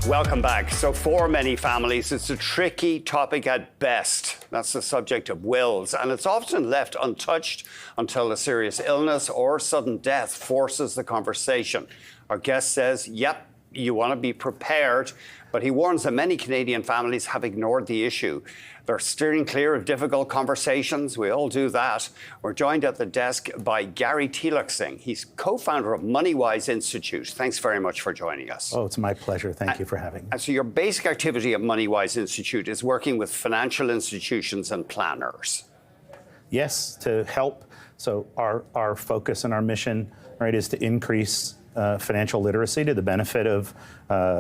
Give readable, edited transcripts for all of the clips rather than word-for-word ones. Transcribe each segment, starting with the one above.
Welcome back. So for many families, it's a tricky topic at best. That's the subject of wills, and it's often left untouched until a serious illness or sudden death forces the conversation. Our guest says, yep, you want to be prepared, but he warns that many Canadian families have ignored the issue. They're steering clear of difficult conversations. We all do that. We're joined at the desk by Gary Teelucksingh. He's co-founder of MoneyWise Institute. Thanks very much for joining us. Oh, it's my pleasure. Thank you for having me. And so your basic activity at MoneyWise Institute is working with financial institutions and planners. Yes, to help. So our focus and our mission, right, is to increase financial literacy to the benefit of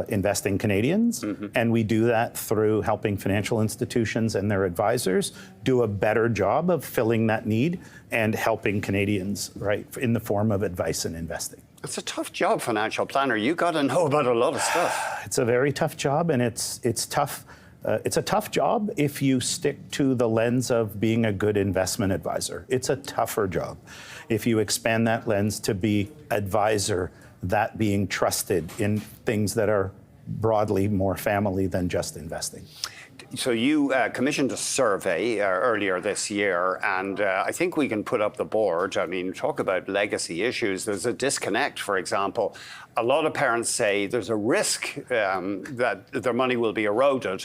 investing Canadians. And we do that through helping financial institutions and their advisors do a better job of filling that need and helping Canadians, right, in the form of advice and investing. It's a tough job, financial planner. You got to know about a lot of stuff. It's a very tough job, and it's tough. It's a tough job if you stick to the lens of being a good investment advisor. It's a tougher job if you expand that lens to be advisor, that being trusted in things that are broadly more family than just investing. So you commissioned a survey earlier this year, and I think we can put up the board. I mean, talk about legacy issues. There's a disconnect, for example. A lot of parents say there's a risk that their money will be eroded,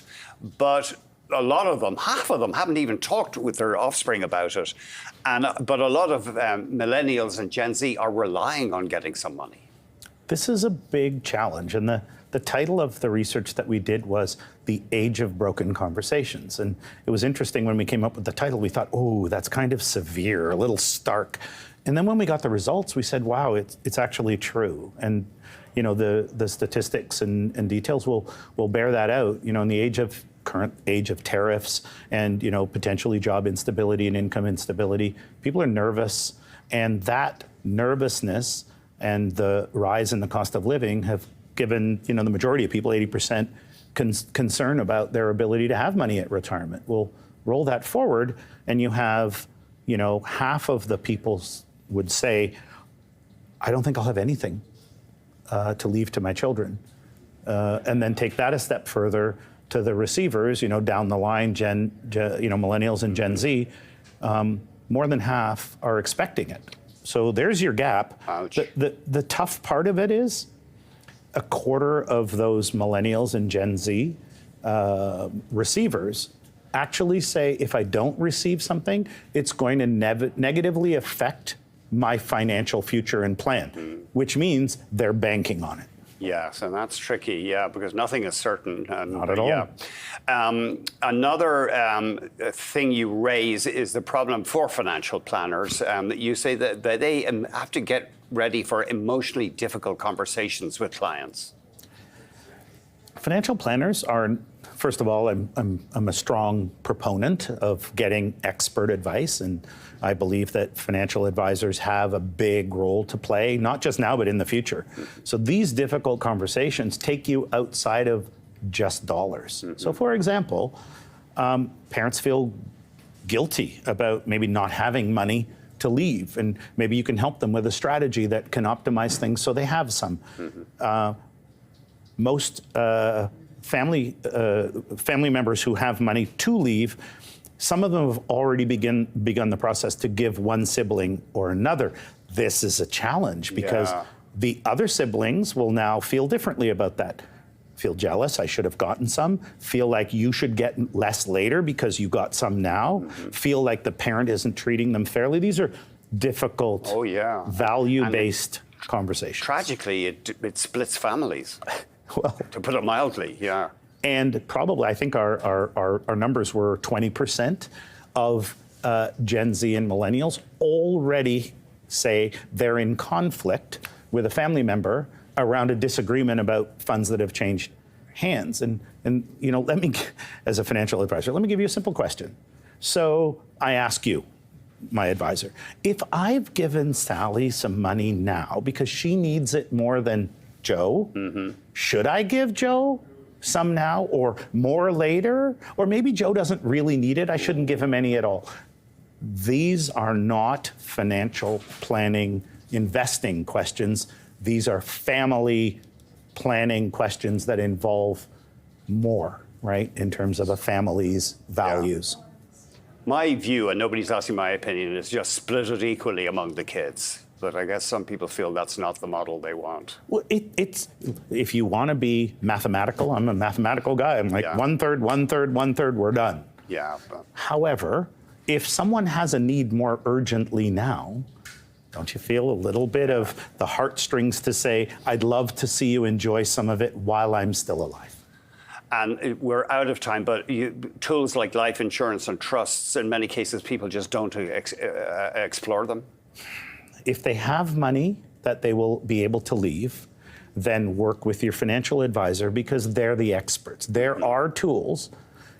but a lot of them, half of them, haven't even talked with their offspring about it. But a lot of millennials and Gen Z are relying on getting some money. This is a big challenge, and the title of the research that we did was The Age of Broken Conversations. And it was interesting when we came up with the title, we thought, oh, that's kind of severe, a little stark. And then when we got the results, we said, wow, it's actually true. And you know, the statistics and details will bear that out. You know, in the current age of tariffs and, you know, potentially job instability and income instability, people are nervous, and that nervousness and the rise in the cost of living have given, you know, the majority of people, 80%, concern about their ability to have money at retirement. We'll roll that forward, and you have, you know, half of the people would say, I don't think I'll have anything to leave to my children. And then take that a step further to the receivers, you know, down the line, millennials and Gen Z, more than half are expecting it. So there's your gap. Ouch. The tough part of it is a quarter of those millennials and Gen Z receivers actually say, if I don't receive something, it's going to negatively affect my financial future and plan, which means they're banking on it. Yes, and that's tricky, yeah, because nothing is certain. Not at all. Yeah. Another thing you raise is the problem for financial planners. You say that they have to get ready for emotionally difficult conversations with clients. Financial planners are, first of all, I'm a strong proponent of getting expert advice, and I believe that financial advisors have a big role to play, not just now, but in the future. So these difficult conversations take you outside of just dollars. So for example, parents feel guilty about maybe not having money to leave, and maybe you can help them with a strategy that can optimize things so they have some. Most family members who have money to leave, some of them have already begun the process to give one sibling or another. This is a challenge because the other siblings will now feel differently about that. Feel jealous, I should have gotten some. Feel like you should get less later because you got some now. Feel like the parent isn't treating them fairly. These are difficult, value-based conversations. Tragically, it splits families. Well, to put it mildly, yeah. And probably, I think our numbers were 20% of Gen Z and millennials already say they're in conflict with a family member around a disagreement about funds that have changed hands. And you know, as a financial advisor, let me give you a simple question. So I ask you, my advisor, if I've given Sally some money now because she needs it more than Joe, should I give Joe some now or more later? Or maybe Joe doesn't really need it, I shouldn't give him any at all. These are not financial planning, investing questions. These are family planning questions that involve more, right, in terms of a family's values. Yeah. My view, and nobody's asking my opinion, is just split it equally among the kids. But I guess some people feel that's not the model they want. Well, it's if you want to be mathematical, I'm a mathematical guy. I'm like 1/3, 1/3, 1/3, we're done. Yeah. But However, if someone has a need more urgently now, don't you feel a little bit of the heartstrings to say, I'd love to see you enjoy some of it while I'm still alive? And we're out of time, but tools like life insurance and trusts, in many cases, people just don't explore them. If they have money that they will be able to leave, then work with your financial advisor because they're the experts. There are tools.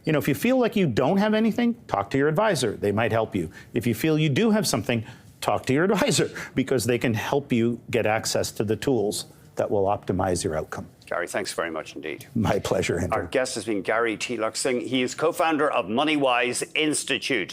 You know, if you feel like you don't have anything, talk to your advisor. They might help you. If you feel you do have something, talk to your advisor because they can help you get access to the tools that will optimize your outcome. Gary, thanks very much indeed. My pleasure, Andrew. Our guest has been Gary Teelucksingh. He is co-founder of MoneyWise Institute.